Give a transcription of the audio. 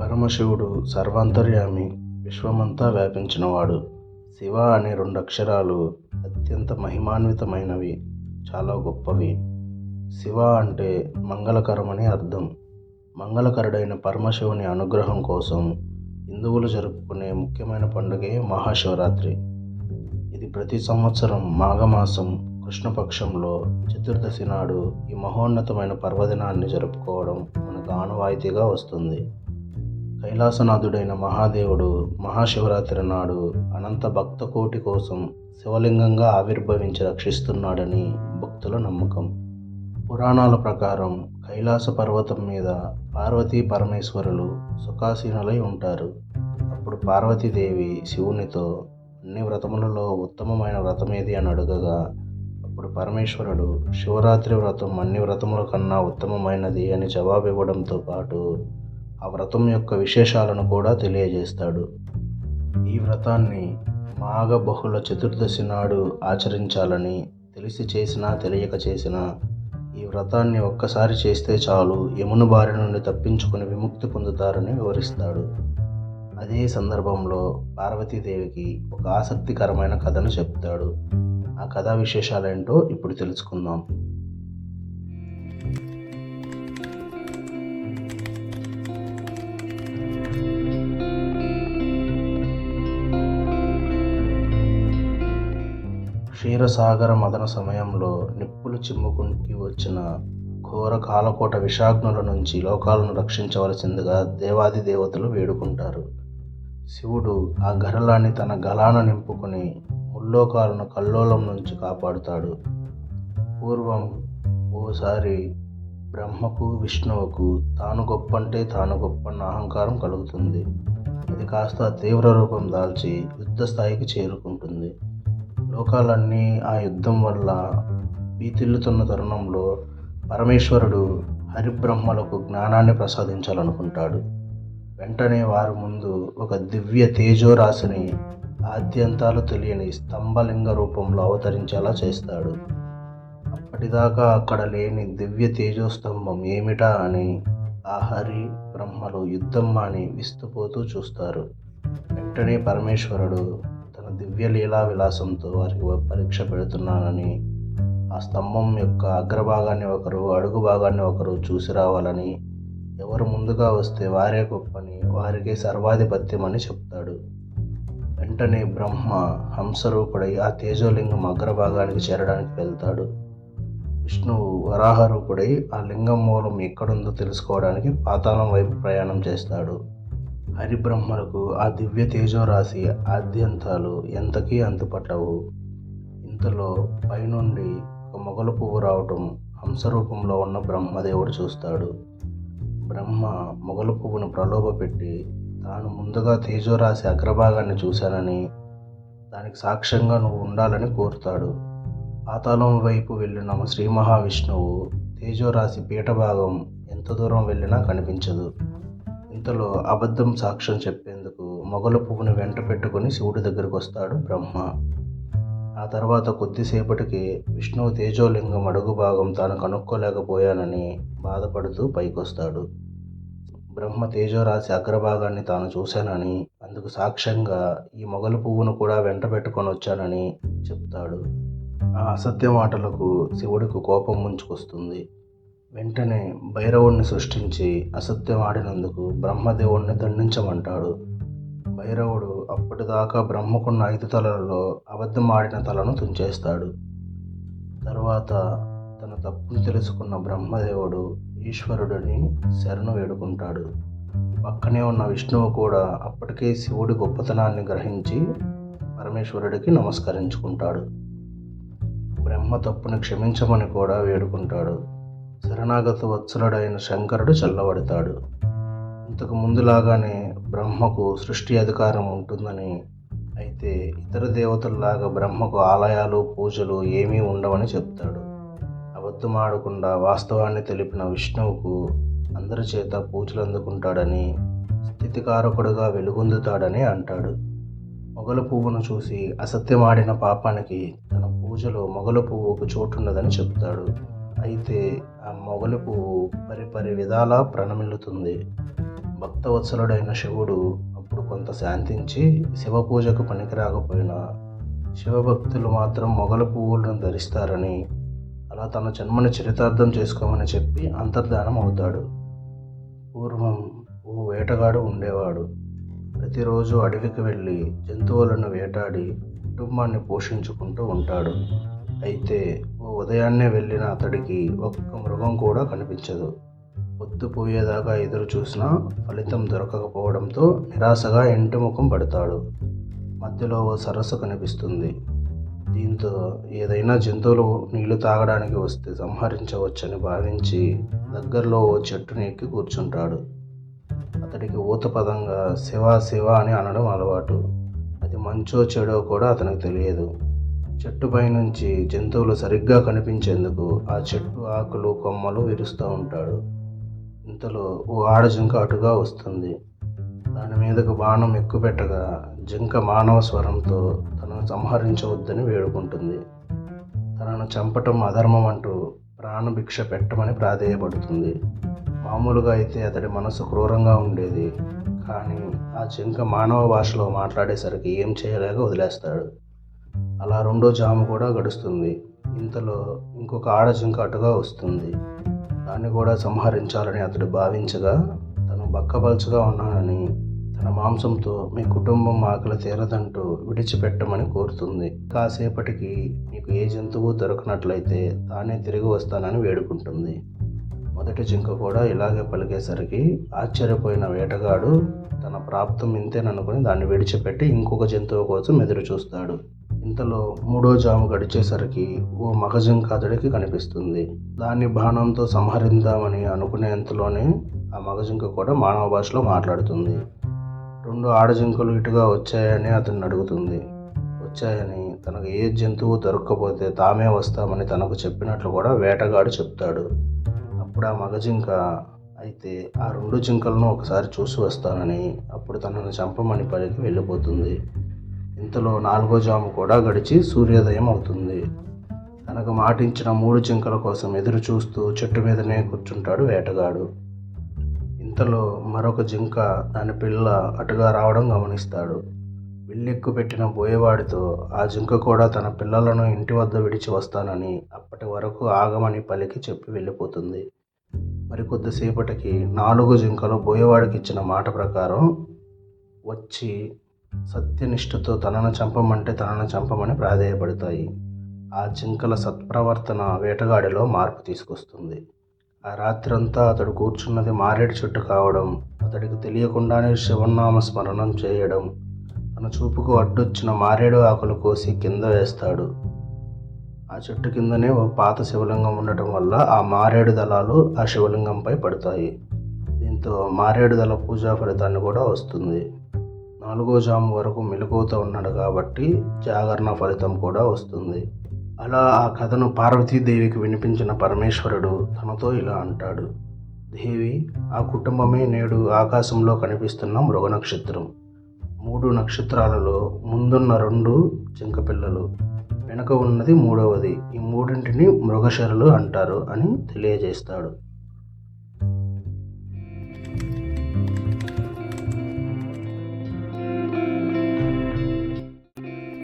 పరమశివుడు సర్వాంతర్యామి, విశ్వమంతా వ్యాపించినవాడు. శివ అనే 2 అక్షరాలు అత్యంత మహిమాన్వితమైనవి, చాలా గొప్పవి. శివ అంటే మంగళకరమని అర్థం. మంగళకరుడైన పరమశివుని అనుగ్రహం కోసం హిందువులు జరుపుకునే ముఖ్యమైన పండుగే మహాశివరాత్రి. ఇది ప్రతి సంవత్సరం మాఘమాసం కృష్ణపక్షంలో చతుర్దశి నాడు ఈ మహోన్నతమైన పర్వదినాన్ని జరుపుకోవడం మనకు ఆనవాయితీగా వస్తుంది. కైలాసనాథుడైన మహాదేవుడు మహాశివరాత్రి నాడు అనంత భక్తకోటి కోసం శివలింగంగా ఆవిర్భవించి రక్షిస్తున్నాడని భక్తుల నమ్మకం. పురాణాల ప్రకారం కైలాస పర్వతం మీద పార్వతీ పరమేశ్వరులు సుఖాసీనులై ఉంటారు. అప్పుడు పార్వతీదేవి శివునితో అన్ని వ్రతములలో ఉత్తమమైన వ్రతమేది అని అడగగా, అప్పుడు పరమేశ్వరుడు శివరాత్రి వ్రతం అన్ని వ్రతముల కన్నా ఉత్తమమైనది అని జవాబు ఇవ్వడంతో పాటు ఆ వ్రతం యొక్క విశేషాలను కూడా తెలియజేస్తాడు. ఈ వ్రతాన్ని మాఘ బహుళ చతుర్దశి నాడు ఆచరించాలని తెలిసి చేసినా తెలియక చేసినా ఈ వ్రతాన్ని ఒక్కసారి చేస్తే చాలు యముని బారి నుండి తప్పించుకుని విముక్తి పొందుతారని వివరిస్తాడు. అదే సందర్భంలో పార్వతీదేవికి ఒక ఆసక్తికరమైన కథను చెప్తాడు. ఆ కథా విశేషాలేంటో ఇప్పుడు తెలుసుకుందాం. క్షీరసాగర మదన సమయంలో నిప్పులు చిమ్ముకుంటూ వచ్చిన ఘోర కాలకోట విషాగ్నుల నుంచి లోకాలను రక్షించవలసిందిగా దేవాది దేవతలు వేడుకుంటారు. శివుడు ఆ గరళాన్ని తన గలాన నింపుకొని ముల్లోకాలను కల్లోలం నుంచి కాపాడుతాడు. పూర్వం ఓసారి బ్రహ్మకు విష్ణువుకు తాను గొప్పంటే తాను గొప్పన్న అహంకారం కలుగుతుంది. అది కాస్త తీవ్ర రూపం దాల్చి యుద్ధ స్థాయికి చేరుకుంటుంది. లోకాలన్నీ ఆ యుద్ధం వల్ల భీతిల్లుతున్న తరుణంలో పరమేశ్వరుడు హరిబ్రహ్మలకు జ్ఞానాన్ని ప్రసాదించాలనుకుంటాడు. వెంటనే వారి ముందు ఒక దివ్య తేజోరాశిని ఆద్యంతాలు తెలియని స్తంభలింగ రూపంలో అవతరించేలా చేస్తాడు. అప్పటిదాకా అక్కడ లేని దివ్య తేజోస్తంభం ఏమిటా అని ఆ హరి బ్రహ్మలు యుద్ధం మాని విస్తుపోతూ చూస్తారు. వెంటనే పరమేశ్వరుడు తన దివ్య లీలా విలాసంతో వారికి పరీక్ష పెడుతున్నానని, ఆ స్తంభం యొక్క అగ్రభాగాన్ని ఒకరు అడుగు భాగాన్ని ఒకరు చూసి రావాలని, ఎవరు ముందుగా వస్తే వారే గొప్పని, వారికే సర్వాధిపత్యం అని చెప్తాడు. వెంటనే బ్రహ్మ హంసరూపుడై ఆ తేజోలింగం అగ్రభాగానికి చేరడానికి వెళ్తాడు. విష్ణువు వరాహరూపుడై ఆ లింగం మూలం ఎక్కడుందో తెలుసుకోవడానికి పాతాళం వైపు ప్రయాణం చేస్తాడు. హరిబ్రహ్మలకు ఆ దివ్య తేజోరాశి ఆద్యంతాలు ఎంతకీ అంతుపట్టవు. ఇంతలో పైనుండి ఒక మొగలు పువ్వు రావటం హంసరూపంలో ఉన్న బ్రహ్మదేవుడు చూస్తాడు. బ్రహ్మ మొగలు పువ్వును ప్రలోభపెట్టి తాను ముందుగా తేజోరాశి అగ్రభాగాన్ని చూశానని, దానికి సాక్ష్యంగా నువ్వు ఉండాలని కోరుతాడు. పాతాళం వైపు వెళ్ళిన శ్రీ మహావిష్ణువు తేజోరాశి పీఠభాగం ఎంత దూరం వెళ్ళినా కనిపించదు. ఇంతలో అబద్ధం సాక్ష్యం చెప్పేందుకు మొగల పువ్వును వెంట పెట్టుకుని శివుడి దగ్గరకు వస్తాడు బ్రహ్మ. ఆ తర్వాత కొద్దిసేపటికి విష్ణువు తేజోలింగం అడుగు భాగం తాను కనుక్కోలేకపోయానని బాధపడుతూ పైకొస్తాడు. బ్రహ్మ తేజోరాశి అగ్రభాగాన్ని తాను చూశానని, అందుకు సాక్ష్యంగా ఈ మొగలు పువ్వును కూడా వెంట పెట్టుకొని వచ్చానని చెప్తాడు. ఆ అసత్య మాటలకు శివుడికి కోపం ముంచుకొస్తుంది. వెంటనే భైరవుణ్ణి సృష్టించి అసత్యం ఆడినందుకు బ్రహ్మదేవుణ్ణి దండించమంటాడు. భైరవుడు అప్పటిదాకా బ్రహ్మకున్న 5 తలలలో అబద్ధం ఆడిన తలను తుంచేస్తాడు. తరువాత తన తప్పును తెలుసుకున్న బ్రహ్మదేవుడు ఈశ్వరుడిని శరణు వేడుకుంటాడు. పక్కనే ఉన్న విష్ణువు కూడా అప్పటికే శివుడి గొప్పతనాన్ని గ్రహించి పరమేశ్వరుడికి నమస్కరించుకుంటాడు. బ్రహ్మ తప్పుని క్షమించమని కూడా వేడుకుంటాడు. శరణాగత వత్సలుడైన శంకరుడు చల్లబడతాడు. ఇంతకు ముందులాగానే బ్రహ్మకు సృష్టి అధికారం ఉంటుందని, అయితే ఇతర దేవతల్లాగా బ్రహ్మకు ఆలయాలు పూజలు ఏమీ ఉండవని చెప్తాడు. అబద్ధం ఆడకుండా వాస్తవాన్ని తెలిపిన విష్ణువుకు అందరి చేత పూజలు అందుకుంటాడని, స్థితికారకుడుగా వెలుగొందుతాడని అంటాడు. మొగల పువ్వును చూసి అసత్యమాడిన పాపానికి తన పూజలో మొగల పువ్వుకు చోటుండదని చెప్తాడు. అయితే ఆ మొగలి పువ్వు పరిపరి విధాలా ప్రణమిల్లుతుంది. భక్తవత్సలుడైన శివుడు అప్పుడు కొంత శాంతించి శివ పూజకు పనికిరాకపోయినా శివభక్తులు మాత్రం మొగల పువ్వులను ధరిస్తారని, అలా తన జన్మని చరితార్థం చేసుకోమని చెప్పి అంతర్ధానం అవుతాడు. పూర్వం ఓ వేటగాడు ఉండేవాడు. ప్రతిరోజు అడవికి వెళ్ళి జంతువులను వేటాడి కుటుంబాన్ని పోషించుకుంటూ ఉంటాడు. అయితే ఓ ఉదయాన్నే వెళ్ళిన అతడికి ఒక్క మృగం కూడా కనిపించదు. పొద్దుపోయేదాకా ఎదురు చూసినా ఫలితం దొరకకపోవడంతో నిరాశగా ఇంటి ముఖం పడతాడు. మధ్యలో ఓ సరస్సు కనిపిస్తుంది. దీంతో ఏదైనా జంతువులు నీళ్లు తాగడానికి వస్తే సంహరించవచ్చని భావించి దగ్గరలో ఓ చెట్టుని ఎక్కి కూర్చుంటాడు. అతడికి ఊతపదంగా శివ శివ అని అనడం అలవాటు. అది మంచో చెడో కూడా అతనికి తెలియదు. చెట్టుపై నుంచి జంతువులు సరిగ్గా కనిపించేందుకు ఆ చెట్టు ఆకులు కొమ్మలు విరుస్తూ ఉంటాడు. ఇంతలో ఓ ఆడజింక అటుగా వస్తుంది. దాని మీదకు బాణం ఎక్కుపెట్టగా జింక మానవ స్వరంతో తనను సంహరించవద్దని వేడుకుంటుంది. తనను చంపటం అధర్మం అంటూ ప్రాణభిక్ష పెట్టమని ప్రాధేయపడుతుంది. మామూలుగా అయితే అతడి మనసు క్రూరంగా ఉండేది. కానీ ఆ జింక మానవ భాషలో మాట్లాడేసరికి ఏం చేయలేక వదిలేస్తాడు. అలా రెండో జాము కూడా గడుస్తుంది. ఇంతలో ఇంకొక ఆడజింక అటుగా వస్తుంది. దాన్ని కూడా సంహరించాలని అతడు భావించగా తను బక్కపలుచగా ఉన్నానని, తన మాంసంతో మీ కుటుంబం ఆకలి తీరదంటూ విడిచిపెట్టమని కోరుతుంది. కాసేపటికి మీకు ఏ జంతువు దొరకనట్లయితే తానే తిరిగి వస్తానని వేడుకుంటుంది. మొదటి జింక కూడా ఇలాగే పలికేసరికి ఆశ్చర్యపోయిన వేటగాడు తన ప్రాప్తం ఇంతేననుకుని దాన్ని విడిచిపెట్టి ఇంకొక జంతువు కోసం ఎదురు చూస్తాడు. ఇంతలో మూడో జాము గడిచేసరికి ఓ మగ జింక అతడికి కనిపిస్తుంది. దాన్ని బాణంతో సంహరిద్దామని అనుకునేంతలోనే ఆ మగ జింక కూడా మానవ భాషలో మాట్లాడుతుంది. రెండు ఆడజింకలు ఇటుగా వచ్చాయని అతన్ని అడుగుతుంది. వచ్చాయని, తనకు ఏ జంతువు దొరక్కపోతే తామే వస్తామని తనకు చెప్పినట్లు కూడా వేటగాడు చెప్తాడు. అప్పుడు ఆ మగ జింక అయితే ఆ రెండు జింకలను ఒకసారి చూసి వస్తానని, అప్పుడు తనను చంపమని పలికి వెళ్ళిపోతుంది. ఇంతలో నాలుగో జాము కూడా గడిచి సూర్యోదయం అవుతుంది. తనకు మాటించిన మూడు జింకల కోసం ఎదురు చూస్తూ చెట్టు మీదనే కూర్చుంటాడు వేటగాడు. ఇంతలో మరొక జింక దాని పిల్ల అటుగా రావడం గమనిస్తాడు. విల్లెక్కు పెట్టిన బోయేవాడితో ఆ జింక కూడా తన పిల్లలను ఇంటి వద్ద విడిచి వస్తానని, అప్పటి వరకు ఆగమని పలికి చెప్పి వెళ్ళిపోతుంది. మరికొద్దిసేపటికి 4 జింకలు బోయేవాడికి ఇచ్చిన మాట ప్రకారం వచ్చి సత్యనిష్ఠతో తనను చంపమని ప్రాధేయపడతాయి. ఆ జింకల సత్ప్రవర్తన వేటగాడిలో మార్పు తీసుకొస్తుంది. ఆ రాత్రంతా అతడు కూర్చున్నది మారేడు చెట్టు కావడం, అతడికి తెలియకుండానే శివనామ స్మరణం చేయడం, తన చూపుకు అడ్డొచ్చిన మారేడు ఆకులు కోసి కింద వేస్తాడు. ఆ చెట్టు కిందనే ఒక పాత శివలింగం ఉండటం వల్ల ఆ మారేడు దళాలు ఆ శివలింగంపై పడతాయి. దీంతో మారేడు దళ పూజా ఫలితాన్ని కూడా వస్తుంది. 4వ జాము వరకు మెలకువతో ఉన్నాడు కాబట్టి జాగరణ ఫలితం కూడా వస్తుంది. అలా ఆ కథను పార్వతీదేవికి వినిపించిన పరమేశ్వరుడు తనతో ఇలా అంటాడు. దేవి, ఆ కుటుంబమే నేడు ఆకాశంలో కనిపిస్తున్న మృగ నక్షత్రం. 3 నక్షత్రాలలో ముందున్న 2 జింక పిల్లలు, వెనుక ఉన్నది 3వది. ఈ మూడింటిని మృగశరులు అంటారు అని తెలియజేస్తాడు.